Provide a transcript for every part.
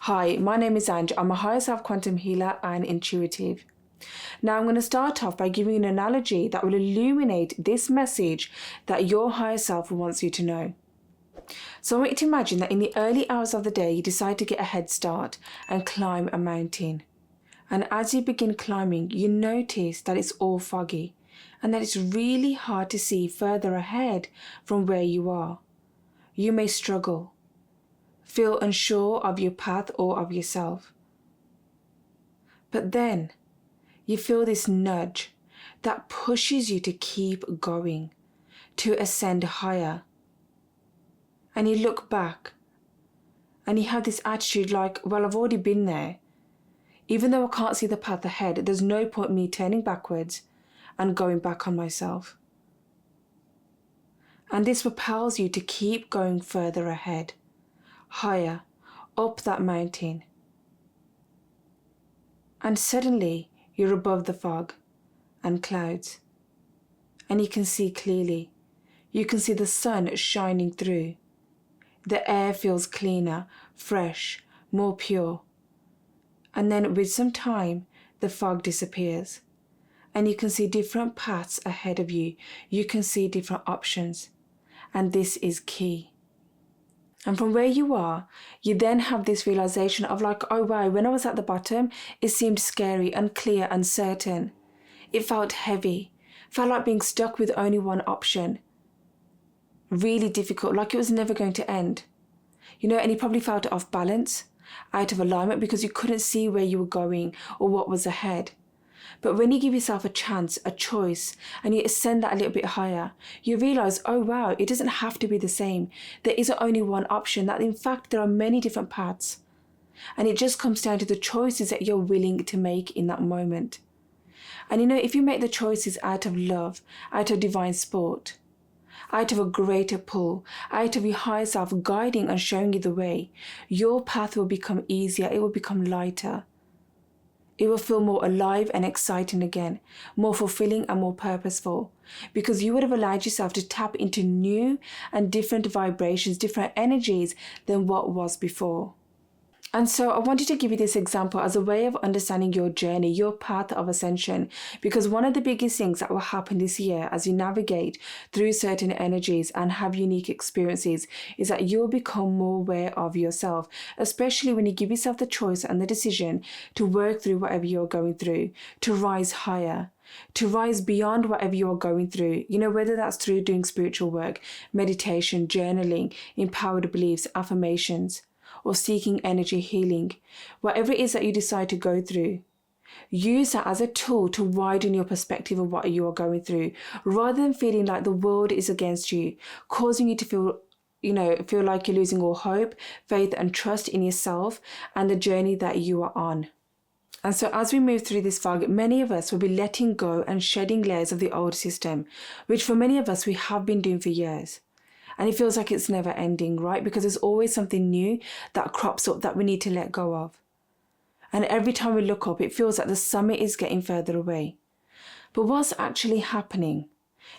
Hi, my name is Ange. I'm a higher self quantum healer and intuitive. Now I'm going to start off by giving you an analogy that will illuminate this message that your higher self wants you to know. So I want you to imagine that in the early hours of the day, you decide to get a head start and climb a mountain. And as you begin climbing, you notice that it's all foggy and that it's really hard to see further ahead from where you are. You may struggle, feel unsure of your path or of yourself. But then you feel this nudge that pushes you to keep going, to ascend higher. And you look back and you have this attitude like, well, I've already been there. Even though I can't see the path ahead, there's no point me turning backwards and going back on myself. And this propels you to keep going further ahead, higher, up that mountain. And suddenly you're above the fog and clouds, and you can see clearly. You can see the sun shining through. The air feels cleaner, fresh, more pure. And then with some time, the fog disappears, and you can see different paths ahead of you. You can see different options, and this is key. And from where you are, you then have this realization of like, oh wow, when I was at the bottom, it seemed scary, unclear, uncertain. It felt heavy, felt like being stuck with only one option. Really difficult, like it was never going to end. And you probably felt off balance, out of alignment because you couldn't see where you were going or what was ahead. But when you give yourself a chance, a choice, and you ascend that a little bit higher, you realize, oh wow, it doesn't have to be the same. There isn't only one option, that in fact there are many different paths. And it just comes down to the choices that you're willing to make in that moment. And if you make the choices out of love, out of divine sport, out of a greater pull, out of your higher self guiding and showing you the way, your path will become easier, it will become lighter. It will feel more alive and exciting again, more fulfilling and more purposeful, because you would have allowed yourself to tap into new and different vibrations, different energies than what was before. And so I wanted to give you this example as a way of understanding your journey, your path of ascension, because one of the biggest things that will happen this year as you navigate through certain energies and have unique experiences is that you'll become more aware of yourself, especially when you give yourself the choice and the decision to work through whatever you're going through, to rise higher, to rise beyond whatever you're going through, whether that's through doing spiritual work, meditation, journaling, empowered beliefs, affirmations, or seeking energy healing. Whatever it is that you decide to go through, use that as a tool to widen your perspective of what you are going through, rather than feeling like the world is against you, causing you to feel like you're losing all hope, faith and trust in yourself and the journey that you are on. And so as we move through this fog, many of us will be letting go and shedding layers of the old system, which for many of us we have been doing for years. And it feels like it's never ending, right? Because there's always something new that crops up that we need to let go of. And every time we look up, it feels like the summit is getting further away. But what's actually happening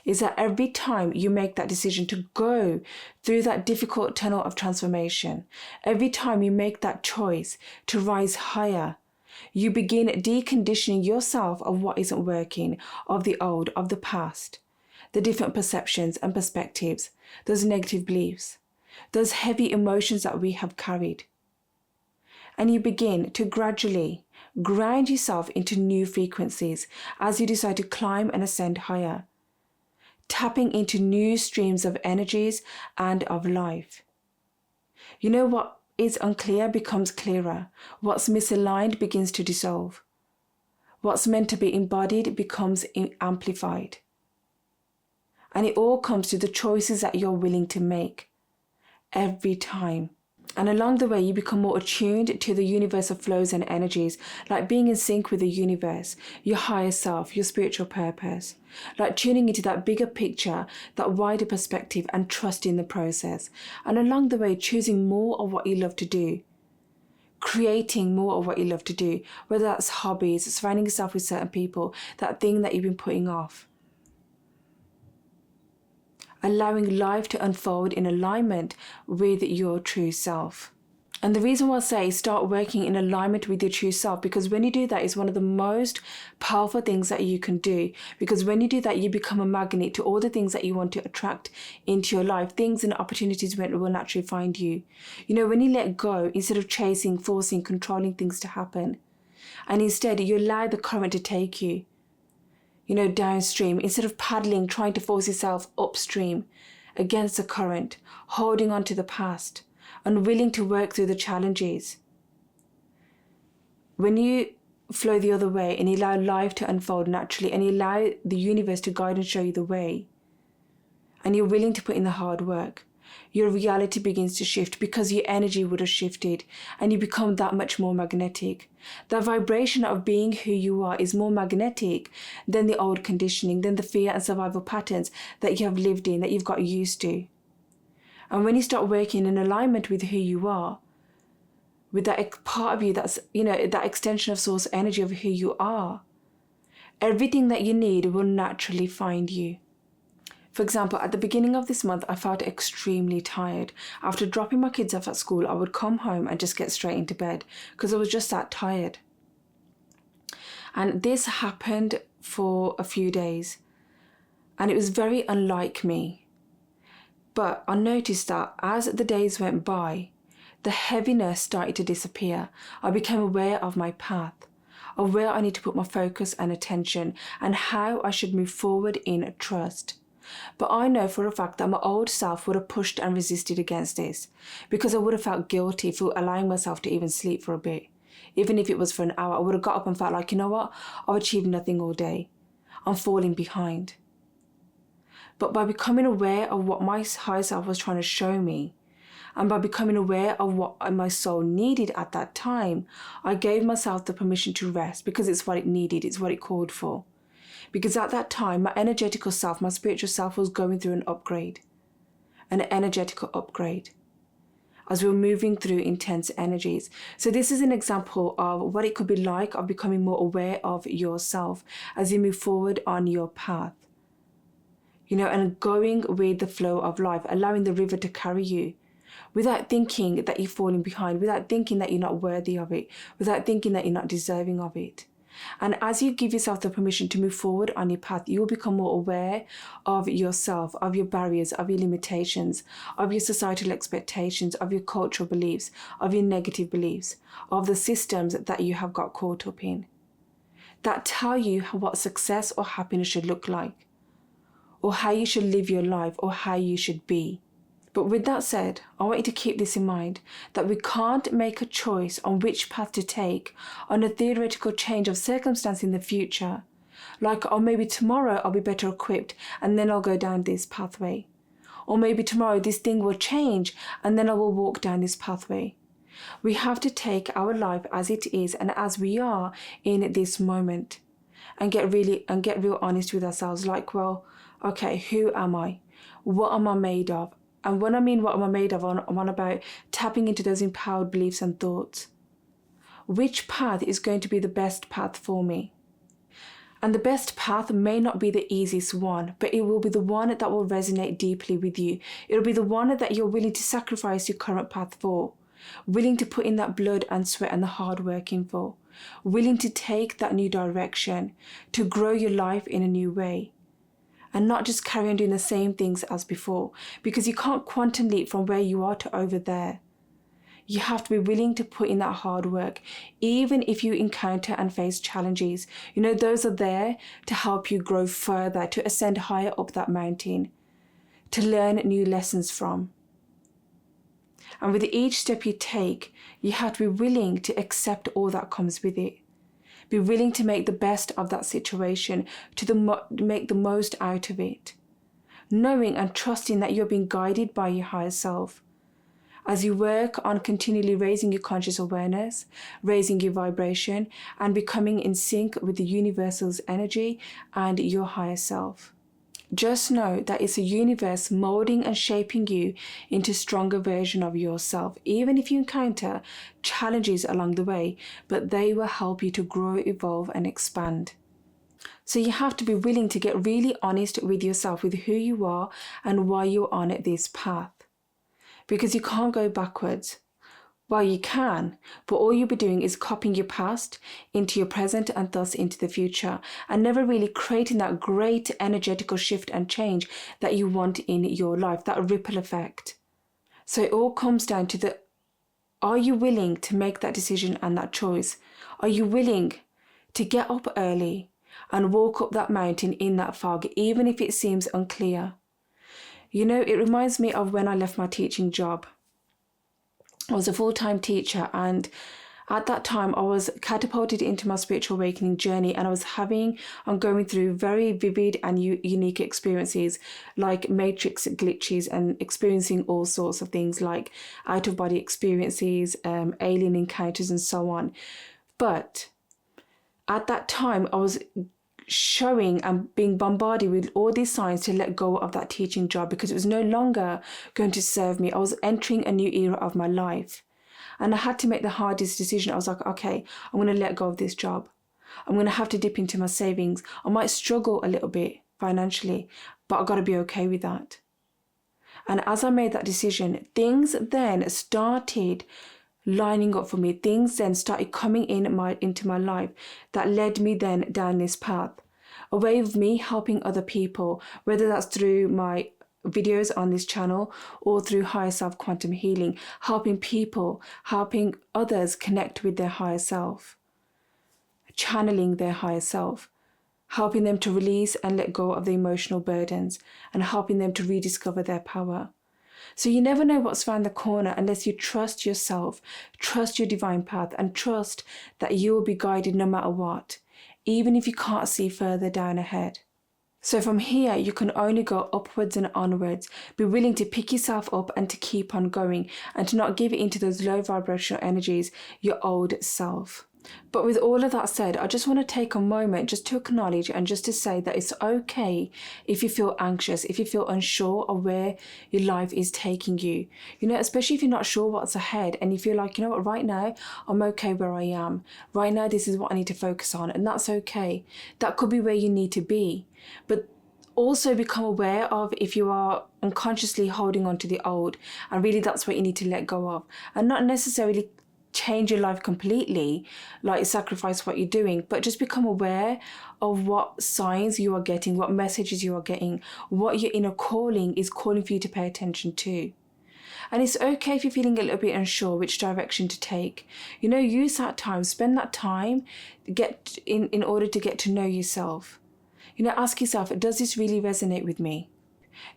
is that every time you make that decision to go through that difficult tunnel of transformation, every time you make that choice to rise higher, you begin deconditioning yourself of what isn't working, of the old, of the past, the different perceptions and perspectives, those negative beliefs, those heavy emotions that we have carried. And you begin to gradually ground yourself into new frequencies as you decide to climb and ascend higher, tapping into new streams of energies and of life. What is unclear becomes clearer. What's misaligned begins to dissolve. What's meant to be embodied becomes amplified. And it all comes to the choices that you're willing to make every time. And along the way, you become more attuned to the universal flows and energies, like being in sync with the universe, your higher self, your spiritual purpose, like tuning into that bigger picture, that wider perspective, and trusting the process. And along the way, choosing more of what you love to do, creating more of what you love to do, whether that's hobbies, surrounding yourself with certain people, that thing that you've been putting off. Allowing life to unfold in alignment with your true self. And the reason why I say start working in alignment with your true self, because when you do that, it's one of the most powerful things that you can do. Because when you do that, you become a magnet to all the things that you want to attract into your life. Things and opportunities will naturally find you. You know, when you let go, instead of chasing, forcing, controlling things to happen, and instead you allow the current to take you, you know, downstream, instead of paddling, trying to force yourself upstream against the current, holding on to the past, unwilling to work through the challenges. When you flow the other way and you allow life to unfold naturally and you allow the universe to guide and show you the way, and you're willing to put in the hard work, your reality begins to shift because your energy would have shifted and you become that much more magnetic. The vibration of being who you are is more magnetic than the old conditioning, than the fear and survival patterns that you have lived in, that you've got used to. And when you start working in alignment with who you are, with that part of you that's, you know, that extension of source energy of who you are, everything that you need will naturally find you. For example, at the beginning of this month, I felt extremely tired. After dropping my kids off at school, I would come home and just get straight into bed because I was just that tired. And this happened for a few days, and it was very unlike me. But I noticed that as the days went by, the heaviness started to disappear. I became aware of my path, of where I need to put my focus and attention, and how I should move forward in trust. But I know for a fact that my old self would have pushed and resisted against this, because I would have felt guilty for allowing myself to even sleep for a bit. Even if it was for an hour, I would have got up and felt like, you know what, I've achieved nothing all day. I'm falling behind. But by becoming aware of what my higher self was trying to show me, and by becoming aware of what my soul needed at that time, I gave myself the permission to rest, because it's what it needed, it's what it called for. Because at that time, my energetical self, my spiritual self was going through an upgrade, an energetical upgrade, as we were moving through intense energies. So this is an example of what it could be like of becoming more aware of yourself as you move forward on your path. You know, and going with the flow of life, allowing the river to carry you, without thinking that you're falling behind, without thinking that you're not worthy of it, without thinking that you're not deserving of it. And as you give yourself the permission to move forward on your path, you will become more aware of yourself, of your barriers, of your limitations, of your societal expectations, of your cultural beliefs, of your negative beliefs, of the systems that you have got caught up in, that tell you what success or happiness should look like, or how you should live your life, or how you should be. But with that said, I want you to keep this in mind, that we can't make a choice on which path to take on a theoretical change of circumstance in the future. Like, oh, maybe tomorrow I'll be better equipped and then I'll go down this pathway. Or maybe tomorrow this thing will change and then I will walk down this pathway. We have to take our life as it is and as we are in this moment, and get real honest with ourselves. Like, well, okay, who am I? What am I made of? And when I mean what am I made of, I'm on about tapping into those empowered beliefs and thoughts. Which path is going to be the best path for me? And the best path may not be the easiest one, but it will be the one that will resonate deeply with you. It'll be the one that you're willing to sacrifice your current path for, willing to put in that blood and sweat and the hard work in for, willing to take that new direction, to grow your life in a new way. And not just carry on doing the same things as before, because you can't quantum leap from where you are to over there. You have to be willing to put in that hard work, even if you encounter and face challenges. You know, those are there to help you grow further, to ascend higher up that mountain, to learn new lessons from. And with each step you take, you have to be willing to accept all that comes with it. Be willing to make the best of that situation, to make the most out of it, knowing and trusting that you're being guided by your higher self. As you work on continually raising your conscious awareness, raising your vibration, and becoming in sync with the universal's energy and your higher self. Just know that it's a universe molding and shaping you into a stronger version of yourself, even if you encounter challenges along the way, but they will help you to grow, evolve, and expand. So you have to be willing to get really honest with yourself, with who you are and why you're on this path, because you can't go backwards. Well, you can, but all you'll be doing is copying your past into your present and thus into the future, and never really creating that great energetical shift and change that you want in your life, that ripple effect. So it all comes down to are you willing to make that decision and that choice? Are you willing to get up early and walk up that mountain in that fog, even if it seems unclear? You know, it reminds me of when I left my teaching job. I was a full-time teacher, and at that time I was catapulted into my spiritual awakening journey, and I'm going through very vivid and unique experiences like matrix glitches and experiencing all sorts of things like out-of-body experiences, alien encounters and so on. But at that time I was showing and being bombarded with all these signs to let go of that teaching job because it was no longer going to serve me. I was entering a new era of my life, and I had to make the hardest decision. I was like, okay, I'm going to let go of this job. I'm going to have to dip into my savings. I might struggle a little bit financially, but I've got to be okay with that. And as I made that decision, things then started lining up for me. Things then started coming into my life that led me then down this path. A way of me helping other people, whether that's through my videos on this channel or through higher self quantum healing, helping people, helping others connect with their higher self, channeling their higher self, helping them to release and let go of the emotional burdens, and helping them to rediscover their power. So you never know what's around the corner unless you trust yourself, trust your divine path, and trust that you will be guided no matter what, even if you can't see further down ahead. So from here, you can only go upwards and onwards. Be willing to pick yourself up and to keep on going and to not give it into those low vibrational energies, your old self. But with all of that said, I just want to take a moment just to acknowledge and just to say that it's okay if you feel anxious, if you feel unsure of where your life is taking you. You know, especially if you're not sure what's ahead and you feel like, you know what, right now, I'm okay where I am. Right now, this is what I need to focus on, and that's okay. That could be where you need to be. But also become aware of if you are unconsciously holding on to the old, and really that's what you need to let go of, and not necessarily change your life completely, like sacrifice what you're doing, but just become aware of what signs you are getting, what messages you are getting, what your inner calling is calling for you to pay attention to. And it's okay if you're feeling a little bit unsure which direction to take. You know, use that time, spend that time in order to get to know yourself. You know, ask yourself, does this really resonate with me?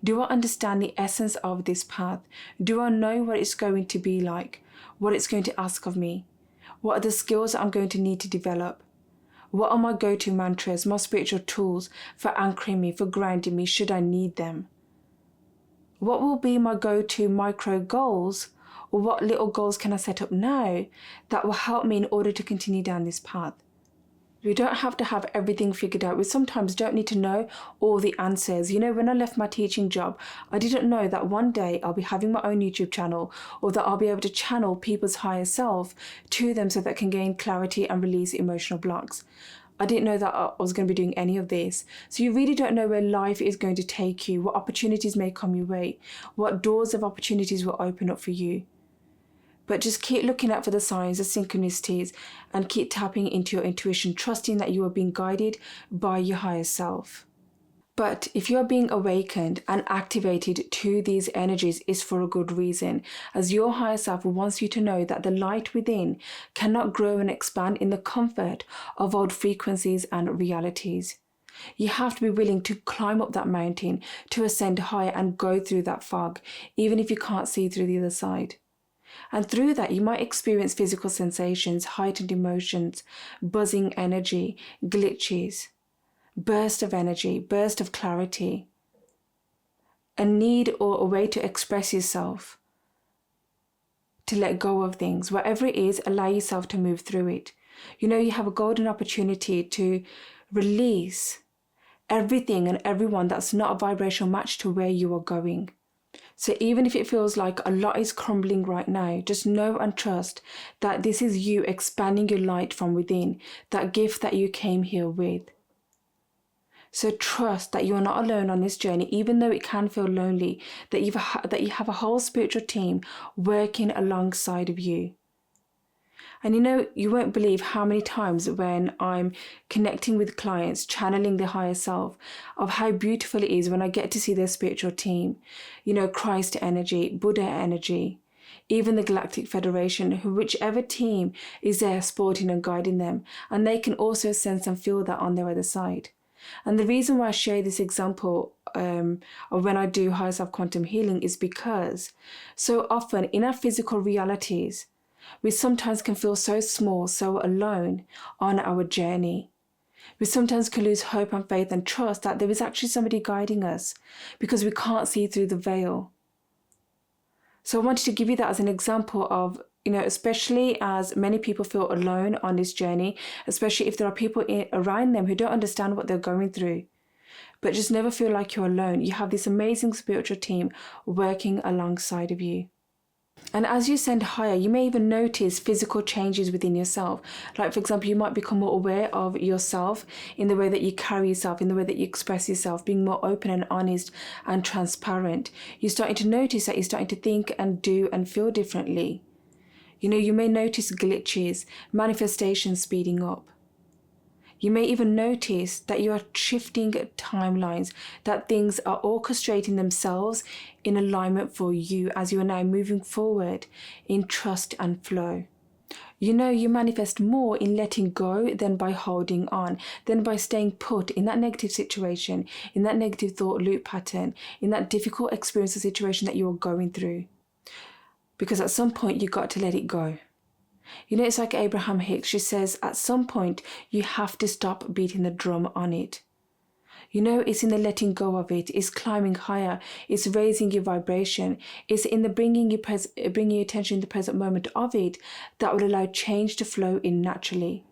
Do I understand the essence of this path? Do I know what it's going to be like? What it's going to ask of me? What are the skills that I'm going to need to develop? What are my go-to mantras, my spiritual tools for anchoring me, for grounding me, should I need them? What will be my go-to micro goals, or what little goals can I set up now that will help me in order to continue down this path? We don't have to have everything figured out. We sometimes don't need to know all the answers. You know, when I left my teaching job, I didn't know that one day I'll be having my own YouTube channel, or that I'll be able to channel people's higher self to them so that I can gain clarity and release emotional blocks. I didn't know that I was going to be doing any of this. So you really don't know where life is going to take you, what opportunities may come your way, what doors of opportunities will open up for you. But just keep looking out for the signs, the synchronicities, and keep tapping into your intuition, trusting that you are being guided by your higher self. But if you are being awakened and activated to these energies, it's for a good reason, as your higher self wants you to know that the light within cannot grow and expand in the comfort of old frequencies and realities. You have to be willing to climb up that mountain, to ascend higher and go through that fog, even if you can't see through the other side. And through that, you might experience physical sensations, heightened emotions, buzzing energy, glitches, burst of energy, burst of clarity, a need or a way to express yourself, to let go of things. Whatever it is, allow yourself to move through it. You know, you have a golden opportunity to release everything and everyone that's not a vibrational match to where you are going. So even if it feels like a lot is crumbling right now, just know and trust that this is you expanding your light from within, that gift that you came here with. So trust that you are not alone on this journey, even though it can feel lonely, that you have a whole spiritual team working alongside of you. And you know, you won't believe how many times when I'm connecting with clients, channeling their higher self, of how beautiful it is when I get to see their spiritual team, you know, Christ energy, Buddha energy, even the Galactic Federation, whichever team is there supporting and guiding them. And they can also sense and feel that on their other side. And the reason why I share this example of when I do higher self quantum healing is because so often in our physical realities, we sometimes can feel so small, so alone on our journey. We sometimes can lose hope and faith and trust that there is actually somebody guiding us because we can't see through the veil. So I wanted to give you that as an example of, you know, especially as many people feel alone on this journey, especially if there are people around them who don't understand what they're going through, but just never feel like you're alone. You have this amazing spiritual team working alongside of you. And as you ascend higher, you may even notice physical changes within yourself. Like, for example, you might become more aware of yourself in the way that you carry yourself, in the way that you express yourself, being more open and honest and transparent. You're starting to notice that you're starting to think and do and feel differently. You know, you may notice glitches, manifestations speeding up. You may even notice that you are shifting timelines, that things are orchestrating themselves in alignment for you as you are now moving forward in trust and flow. You know, you manifest more in letting go than by holding on, than by staying put in that negative situation, in that negative thought loop pattern, in that difficult experience or situation that you're going through. Because at some point you got to let it go. You know, it's like Abraham Hicks. She says, at some point, you have to stop beating the drum on it. You know, it's in the letting go of it. It's climbing higher. It's raising your vibration. It's in the bringing your attention in the present moment of it that will allow change to flow in naturally.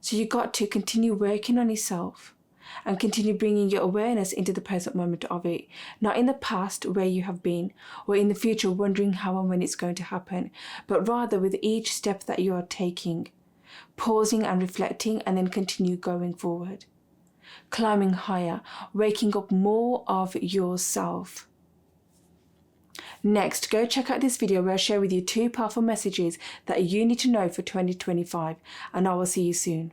So you got to continue working on yourself and continue bringing your awareness into the present moment of it, not in the past where you have been, or in the future wondering how and when it's going to happen, but rather with each step that you are taking, pausing and reflecting, and then continue going forward, climbing higher, waking up more of yourself. Next, go check out this video where I share with you 2 powerful messages that you need to know for 2025, and I will see you soon.